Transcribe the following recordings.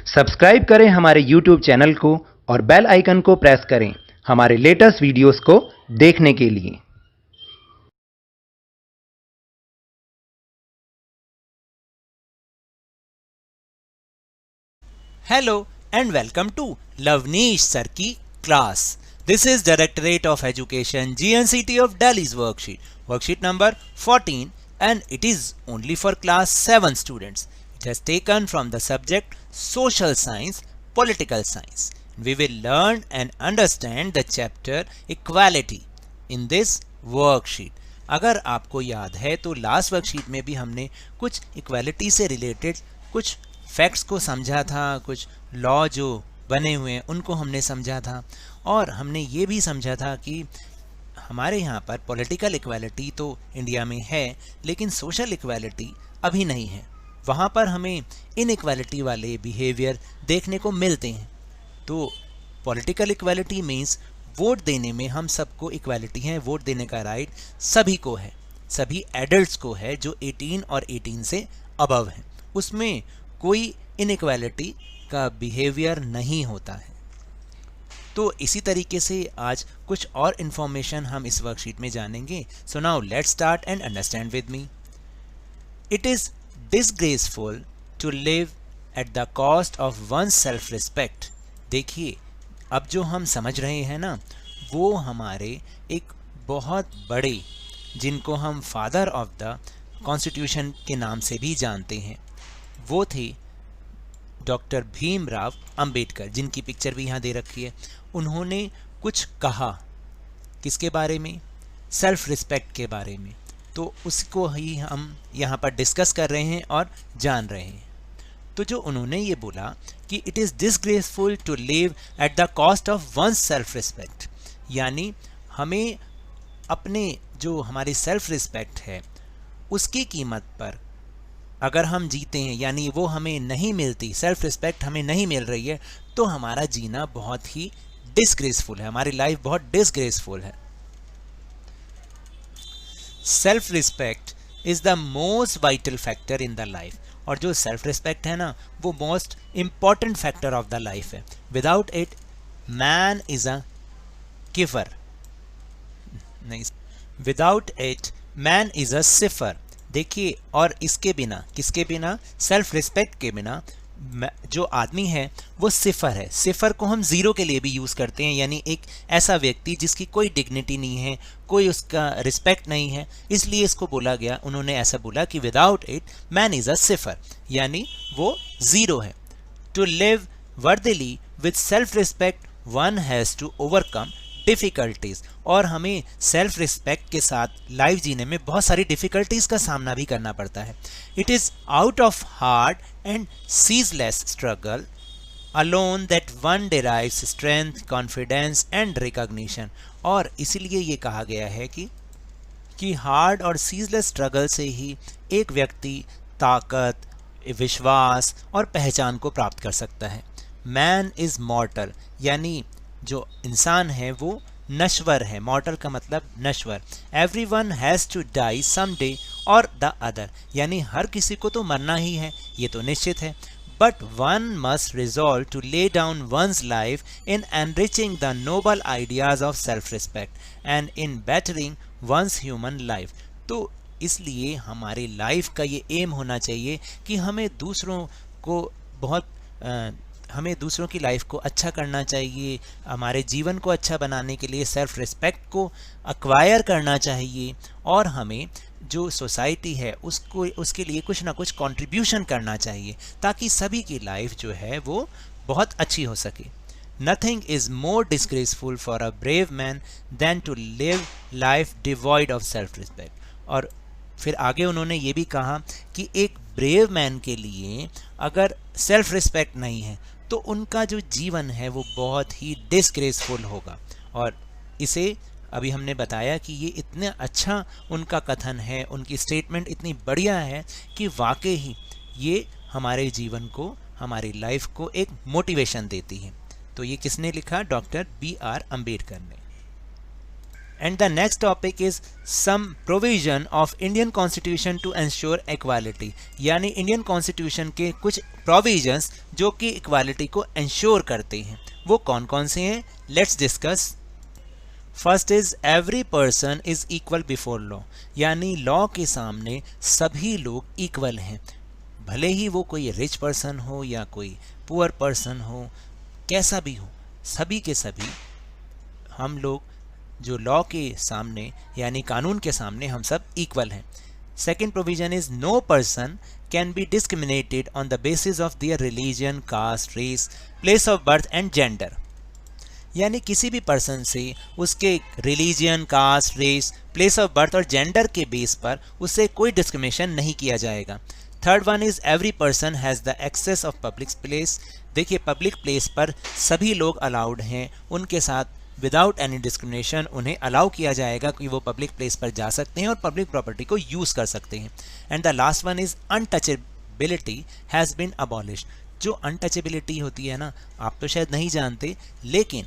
Subscribe करें हमारे YouTube channel को और बेल आइकन को प्रेस करें हमारे लेटेस्ट वीडियोस को देखने के लिए। Hello and welcome to Lavneesh Sir की class. This is Directorate of Education GNCT of Delhi's worksheet number 14, and it is only for class 7 students. It has taken from the subject Social Science, Political Science. We will learn and understand the chapter Equality in this worksheet. अगर आपको याद है तो last worksheet में भी हमने कुछ equality से रिलेटेड कुछ फैक्ट्स को समझा था, कुछ लॉ जो बने हुए हैं उनको हमने समझा था, और हमने ये भी समझा था कि हमारे यहाँ पर पॉलिटिकल इक्वालिटी तो इंडिया में है लेकिन सोशल इक्वालिटी अभी नहीं है। वहाँ पर हमें इनइक्वालिटी वाले बिहेवियर देखने को मिलते हैं। तो पॉलिटिकल इक्वालिटी मीन्स वोट देने में हम सबको इक्वालिटी है, वोट देने का राइट सभी को है, सभी एडल्ट्स को है जो 18 और 18 से अबव हैं। उसमें कोई इनइक्वालिटी का बिहेवियर नहीं होता है। तो इसी तरीके से आज कुछ और इन्फॉर्मेशन हम इस वर्कशीट में जानेंगे। So now let's start and understand with me. It is disgraceful to live at the cost of one self respect. देखिए, अब जो हम समझ रहे हैं ना, वो हमारे एक बहुत बड़े, जिनको हम फादर ऑफ द कॉन्स्टिट्यूशन के नाम से भी जानते हैं, वो थे डॉक्टर भीमराव अंबेडकर, जिनकी पिक्चर भी यहाँ दे रखी है। उन्होंने कुछ कहा किसके बारे में? सेल्फ रिस्पेक्ट के बारे में। तो उसको ही हम यहाँ पर डिस्कस कर रहे हैं और जान रहे हैं। तो जो उन्होंने ये बोला कि it is disgraceful to live at the cost of one self respect, यानी हमें अपने जो हमारी सेल्फ रिस्पेक्ट है उसकी कीमत पर अगर हम जीते हैं, यानी वो हमें नहीं मिलती, सेल्फ रिस्पेक्ट हमें नहीं मिल रही है, तो हमारा जीना बहुत ही डिसग्रेसफुल है, हमारी लाइफ बहुत डिसग्रेसफुल है। Self respect is the most vital factor in the life. और जो सेल्फ रिस्पेक्ट है ना, वो most important factor of the life है। Without it man is a giver, नहीं, without it man is a cipher. देखिए, और इसके बिना, किसके बिना? सेल्फ रिस्पेक्ट के बिना जो आदमी है वो सिफर है। सिफर को हम ज़ीरो के लिए भी यूज़ करते हैं, यानी एक ऐसा व्यक्ति जिसकी कोई डिग्निटी नहीं है, कोई उसका रिस्पेक्ट नहीं है, इसलिए इसको बोला गया, उन्होंने ऐसा बोला कि without it man is a cipher, यानी वो ज़ीरो है। To live worthily with self respect one has to overcome difficulties. और हमें सेल्फ रिस्पेक्ट के साथ लाइफ जीने में बहुत सारी डिफ़िकल्टीज़ का सामना भी करना पड़ता है। It is out of hard and ceaseless struggle alone that one derives strength, confidence and recognition. और इसीलिए ये कहा गया है कि हार्ड और सीजलेस स्ट्रगल से ही एक व्यक्ति ताकत, विश्वास और पहचान को प्राप्त कर सकता है। मैन इज़ मॉर्टल, यानी जो इंसान है वो नश्वर है। मॉर्टल का मतलब नश्वर। Everyone has to die some day और द अदर, यानी हर किसी को तो मरना ही है, ये तो निश्चित है। But one must resolve to lay down one's life in enriching the noble ideas of self respect and in bettering one's human life. तो इसलिए हमारी लाइफ का ये एम होना चाहिए कि हमें दूसरों की लाइफ को अच्छा करना चाहिए, हमारे जीवन को अच्छा बनाने के लिए सेल्फ रिस्पेक्ट को एक्वायर करना चाहिए, और हमें जो सोसाइटी है उसके लिए कुछ ना कुछ कंट्रीब्यूशन करना चाहिए, ताकि सभी की लाइफ जो है वो बहुत अच्छी हो सके। Nothing is more disgraceful for a brave man than to live life devoid of self respect. और फिर आगे उन्होंने ये भी कहा कि एक ब्रेव मैन के लिए अगर सेल्फ रिस्पेक्ट नहीं है तो उनका जो जीवन है वो बहुत ही डिसग्रेसफुल होगा। और इसे अभी हमने बताया कि ये इतना अच्छा उनका कथन है, उनकी स्टेटमेंट इतनी बढ़िया है कि वाकई ही ये हमारे जीवन को, हमारी लाइफ को एक मोटिवेशन देती है। तो ये किसने लिखा? डॉक्टर BR अम्बेडकर ने। And the next topic is some provision of Indian Constitution to ensure equality. यानी इंडियन कॉन्स्टिट्यूशन के कुछ प्रोविजंस जो कि इक्वालिटी को इंश्योर करते हैं, वो कौन कौन से हैं? Let's discuss. First is every person is equal before law, यानी लॉ के सामने सभी लोग इक्वल हैं, भले ही वो कोई रिच पर्सन हो या कोई पुअर पर्सन हो, कैसा भी हो, सभी के सभी हम लोग जो लॉ के सामने यानी कानून के सामने हम सब इक्वल हैं। Second provision is no person can be discriminated on the basis of their religion, caste, race, place of birth and gender, यानी किसी भी पर्सन से उसके religion, caste, race, place of birth और जेंडर के बेस पर उससे कोई डिस्क्रिमिनेशन नहीं किया जाएगा। Third one is every person has the access of public place. देखिए पब्लिक प्लेस पर सभी लोग अलाउड हैं, उनके साथ विदाउट एनी डिस्क्रिमिनेशन उन्हें अलाउ किया जाएगा कि वो पब्लिक प्लेस पर जा सकते हैं और पब्लिक प्रॉपर्टी को यूज़ कर सकते हैं। And the last one is untouchability has been abolished. जो अनटचेबिलिटी होती है ना, आप तो शायद नहीं जानते, लेकिन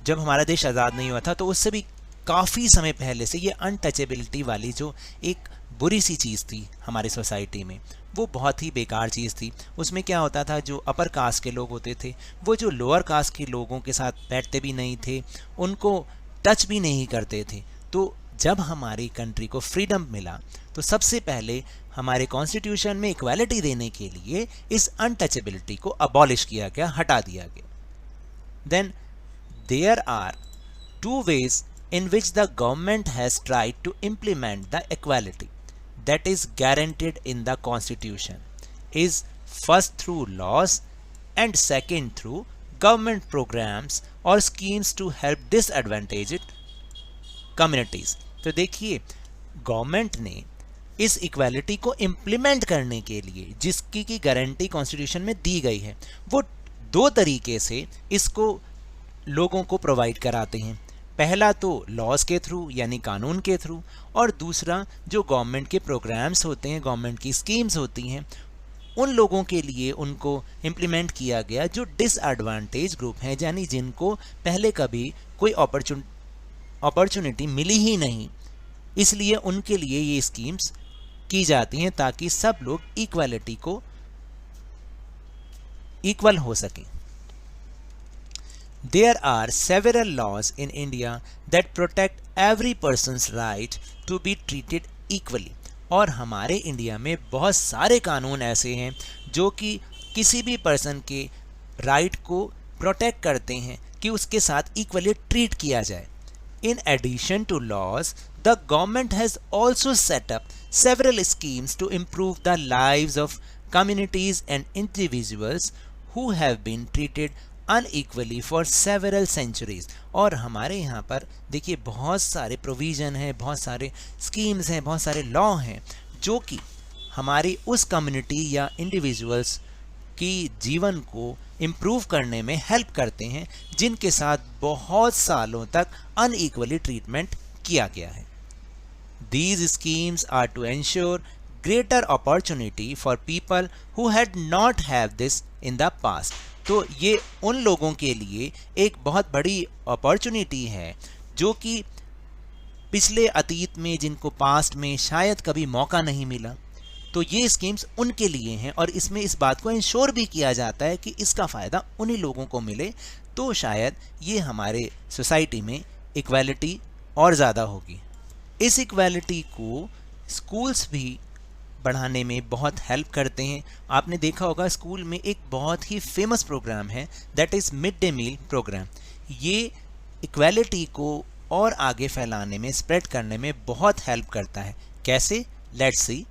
जब हमारा देश आज़ाद नहीं हुआ था तो उससे भी काफ़ी समय पहले से ये अनटचेबिलिटी वाली जो एक बुरी सी चीज़ थी हमारी सोसाइटी में, वो बहुत ही बेकार चीज़ थी। उसमें क्या होता था, जो अपर कास्ट के लोग होते थे वो जो लोअर कास्ट के लोगों के साथ बैठते भी नहीं थे, उनको टच भी नहीं करते थे। तो जब हमारी कंट्री को फ्रीडम मिला तो सबसे पहले हमारे कॉन्स्टिट्यूशन में इक्वालिटी देने के लिए इस अनटचेबिलिटी को अबॉलिश किया गया, हटा दिया गया। Then there are two ways in which the government has tried to implement the equality that is guaranteed in the constitution is first through laws and second through government programs or schemes to help disadvantaged communities। तो देखिए government ने इस equality को implement करने के लिए जिसकी की गारंटी कॉन्स्टिट्यूशन में दी गई है, वो दो तरीके से इसको लोगों को प्रोवाइड कराते हैं। पहला तो लॉज के थ्रू यानी कानून के थ्रू, और दूसरा जो गवर्नमेंट के प्रोग्राम्स होते हैं, गवर्नमेंट की स्कीम्स होती हैं, उन लोगों के लिए उनको इम्प्लीमेंट किया गया जो डिसएडवांटेज ग्रुप हैं, यानी जिनको पहले कभी कोई अपॉर्चुनिटी मिली ही नहीं, इसलिए उनके लिए ये स्कीम्स की जाती हैं ताकि सब लोग इक्वालिटी को इक्वल हो सकें। There are several laws in India that protect every person's right to be treated equally। और हमारे इंडिया में बहुत सारे कानून ऐसे हैं जो कि किसी भी पर्सन के राइट को प्रोटेक्ट करते हैं कि उसके साथ इक्वली ट्रीट किया जाए। In addition to laws, the government has also set up several schemes to improve the lives of communities and individuals who have been treated unequally for several centuries। और हमारे यहाँ पर देखिए बहुत सारे प्रोविज़न हैं, बहुत सारे स्कीम्स हैं, बहुत सारे लॉ हैं जो कि हमारी उस कम्युनिटी या इंडिविजुअल्स की जीवन को इम्प्रूव करने में हेल्प करते हैं, जिनके साथ बहुत सालों तक अनइक्वली ट्रीटमेंट किया गया है। These schemes are to ensure greater opportunity for people who had not have this in the past। तो ये उन लोगों के लिए एक बहुत बड़ी अपॉर्चुनिटी है जो कि पिछले अतीत में, जिनको पास्ट में शायद कभी मौका नहीं मिला, तो ये स्कीम्स उनके लिए हैं। और इसमें इस बात को इंश्योर भी किया जाता है कि इसका फ़ायदा उन्हीं लोगों को मिले, तो शायद ये हमारे सोसाइटी में इक्वालिटी और ज़्यादा होगी। इस इक्वालिटी को स्कूल्स भी बढ़ाने में बहुत हेल्प करते हैं। आपने देखा होगा स्कूल में एक बहुत ही फेमस प्रोग्राम है, that is mid day meal program. ये इक्वालिटी को और आगे फैलाने में, स्प्रेड करने में बहुत हेल्प करता है। कैसे? Let's see.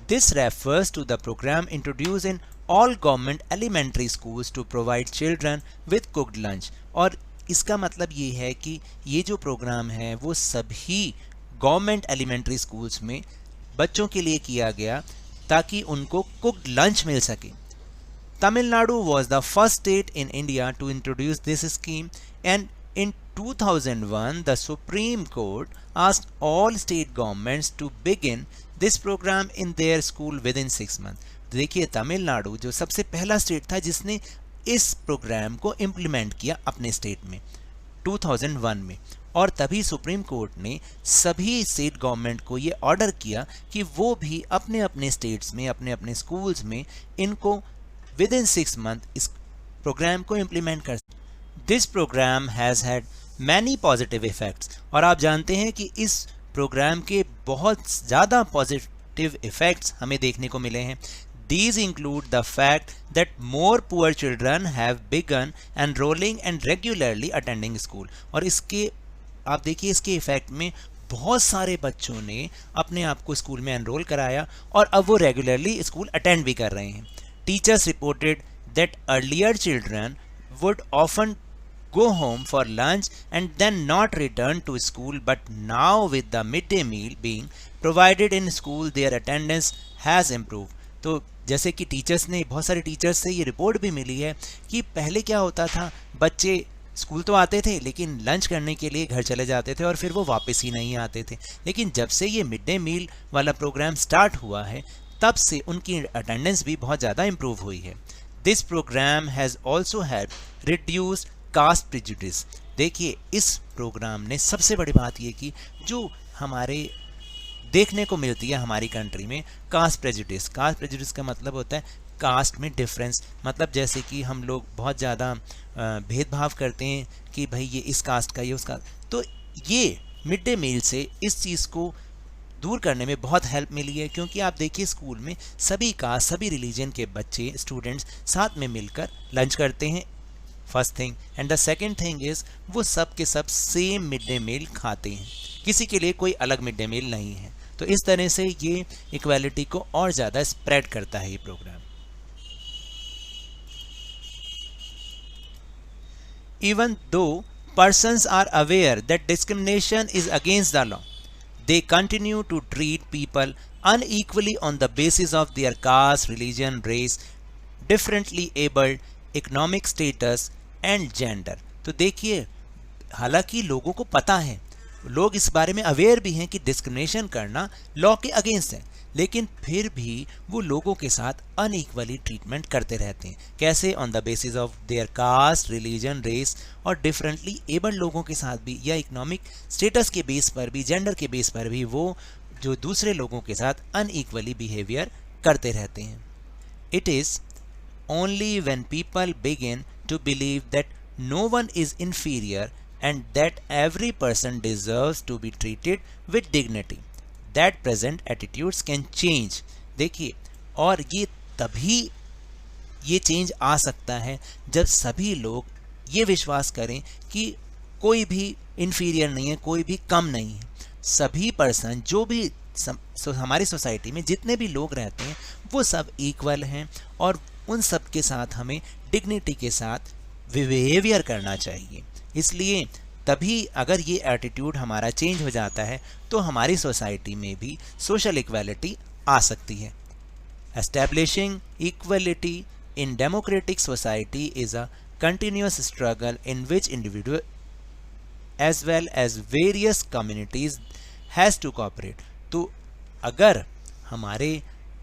This refers to the program introduce in all government elementary schools to provide children with cooked lunch. और इसका मतलब ये है कि ये जो प्रोग्राम है वो सभी गवर्नमेंट एलिमेंट्री स्कूल्स में बच्चों के लिए किया गया ताकि उनको कुक्ड लंच मिल सके। Tamil Nadu was the first state in India to introduce this scheme, and in 2001 the Supreme Court asked all state governments to begin this program in their school within 6 months। देखिए तमिलनाडु जो सबसे पहला स्टेट था जिसने इस program को implement किया अपने स्टेट में 2001 में, और तभी सुप्रीम कोर्ट ने सभी स्टेट गवर्नमेंट को ये ऑर्डर किया कि वो भी अपने अपने स्टेट्स में, अपने अपने स्कूल्स में इनको विद इन 6 मंथ इस प्रोग्राम को इम्प्लीमेंट कर। This program has had many positive effects, और आप जानते हैं कि इस प्रोग्राम के बहुत ज़्यादा पॉजिटिव इफ़ेक्ट्स हमें देखने को मिले हैं। These include the fact that more poor children have begun enrolling and regularly attending school। और इसके आप देखिए इसके इफेक्ट में बहुत सारे बच्चों ने अपने आप को स्कूल में एनरोल कराया और अब वो रेगुलरली स्कूल अटेंड भी कर रहे हैं। Teachers reported that earlier children would often go home for lunch and then not return to school, but now with the midday meal being provided in school their attendance has improved। तो जैसे कि teachers ने, बहुत सारे teachers से ये report भी मिली है कि पहले क्या होता था, बच्चे स्कूल तो आते थे लेकिन लंच करने के लिए घर चले जाते थे और फिर वो वापस ही नहीं आते थे। लेकिन जब से ये मिड डे मील वाला प्रोग्राम स्टार्ट हुआ है तब से उनकी अटेंडेंस भी बहुत ज़्यादा इम्प्रूव हुई है। This program has also help reduce caste prejudice. देखिए इस प्रोग्राम ने सबसे बड़ी बात ये की जो हमारे देखने को मिलती है हमारी कंट्री में, कास्ट प्रेजुडिस। कास्ट प्रेजुडिस का मतलब होता है कास्ट में डिफरेंस, मतलब जैसे कि हम लोग बहुत ज़्यादा भेदभाव करते हैं कि भाई ये इस कास्ट का, ये उस कास्ट। तो ये मिड डे मील से इस चीज़ को दूर करने में बहुत हेल्प मिली है, क्योंकि आप देखिए स्कूल में सभी कास्ट, सभी रिलीजन के बच्चे, स्टूडेंट्स साथ में मिलकर लंच करते हैं, first thing. And the second thing is वो सब के सब सेम मिड डे मील खाते हैं, किसी के लिए कोई अलग मिड डे मील नहीं है। तो इस तरह से ये इक्वालिटी को और ज़्यादा स्प्रेड करता है ये programme. Even though persons are aware that discrimination is against the law, they continue to treat people unequally on the basis of their caste, religion, race, differently abled, economic status and gender। तो देखिए हालांकि लोगों को पता है, लोग इस बारे में अवेयर भी हैं कि डिस्क्रिमिनेशन करना लॉ के अगेंस्ट है, लेकिन फिर भी वो लोगों के साथ अनइक्वली ट्रीटमेंट करते रहते हैं। कैसे? On the basis of their caste, religion, race, और डिफरेंटली एबल्ड लोगों के साथ भी, या इकोनॉमिक स्टेटस के बेस पर भी, जेंडर के बेस पर भी वो जो दूसरे लोगों के साथ अनइक्वली बिहेवियर करते रहते हैं। It is only when people begin to believe that no one is inferior and that every person deserves to be treated with dignity that present attitudes can change। देखिए, और ये तभी ये चेंज आ सकता है जब सभी लोग ये विश्वास करें कि कोई भी इन्फीरियर नहीं है, कोई भी कम नहीं है। सभी पर्सन जो भी हमारी सोसाइटी में जितने भी लोग रहते हैं वो सब इक्वल हैं, और उन सब के साथ हमें डिग्निटी के साथ बिहेवियर करना चाहिए। इसलिए तभी अगर ये एटीट्यूड हमारा चेंज हो जाता है तो हमारी सोसाइटी में भी सोशल इक्वालिटी आ सकती है। Establishing equality in democratic society is a continuous struggle in which individual as well as various communities has to cooperate. तो अगर हमारे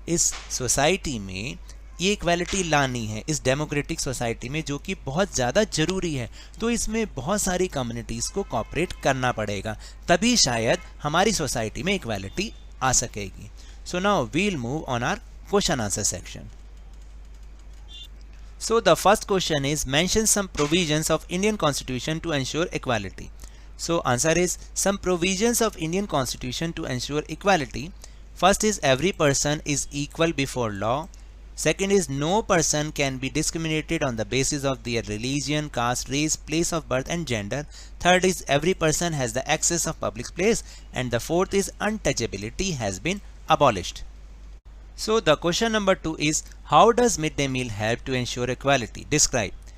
इस सोसाइटी में ये इक्वालिटी लानी है, इस डेमोक्रेटिक सोसाइटी में, जो कि बहुत ज़्यादा ज़रूरी है, तो इसमें बहुत सारी कम्युनिटीज़ को कोऑपरेट करना पड़ेगा, तभी शायद हमारी सोसाइटी में इक्वालिटी आ सकेगी। So now we'll move on our question answer section. So the first question is mention some provisions of Indian constitution to ensure equality. So answer is some provisions of Indian constitution to ensure equality. First is every person is equal before law. Second is no person can be discriminated on the basis of their religion, caste, race, place of birth and gender. Third is every person has the access of public place. And the fourth is untouchability has been abolished. So the question number 2 is, how does midday meal help to ensure equality? Describe.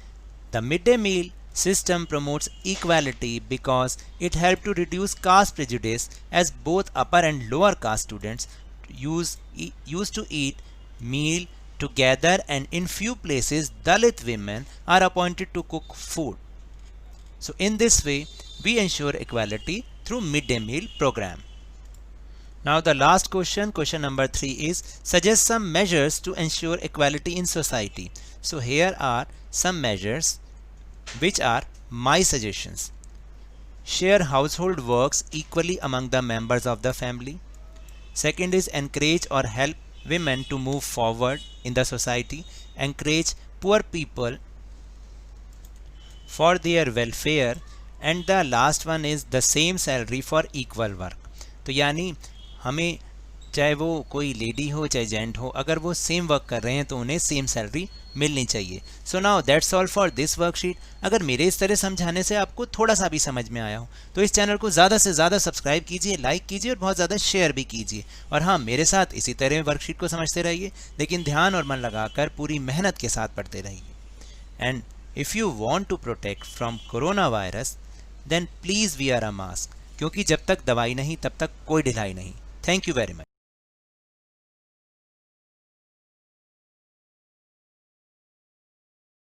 The midday meal system promotes equality because it helps to reduce caste prejudice, as both upper and lower caste students used to eat meal together, and in few places Dalit women are appointed to cook food. So in this way we ensure equality through midday meal program. Now the last question, question number 3 is, suggest some measures to ensure equality in society. So here are some measures which are my suggestions. share household works equally among the members of the family. Second is encourage or help women to move forward in the society, encourage poor people for their welfare. And the last one is the same salary for equal work. तो यानी हमें चाहे वो कोई lady हो चाहे gent हो, अगर वो सेम वर्क कर रहे हैं तो उन्हें सेम सैलरी मिलनी चाहिए. So now that's all for this worksheet. अगर मेरे इस तरह समझाने से आपको थोड़ा सा भी समझ में आया हो तो इस चैनल को ज़्यादा से ज़्यादा सब्सक्राइब कीजिए, लाइक कीजिए और बहुत ज़्यादा शेयर भी कीजिए. और हाँ, मेरे साथ इसी तरह वर्कशीट को समझते रहिए, लेकिन ध्यान और मन लगाकर पूरी मेहनत के साथ पढ़ते रहिए. And if you want to protect from corona virus then please wear a mask, क्योंकि जब तक दवाई नहीं तब तक कोई ढिलाई नहीं. Thank you very much.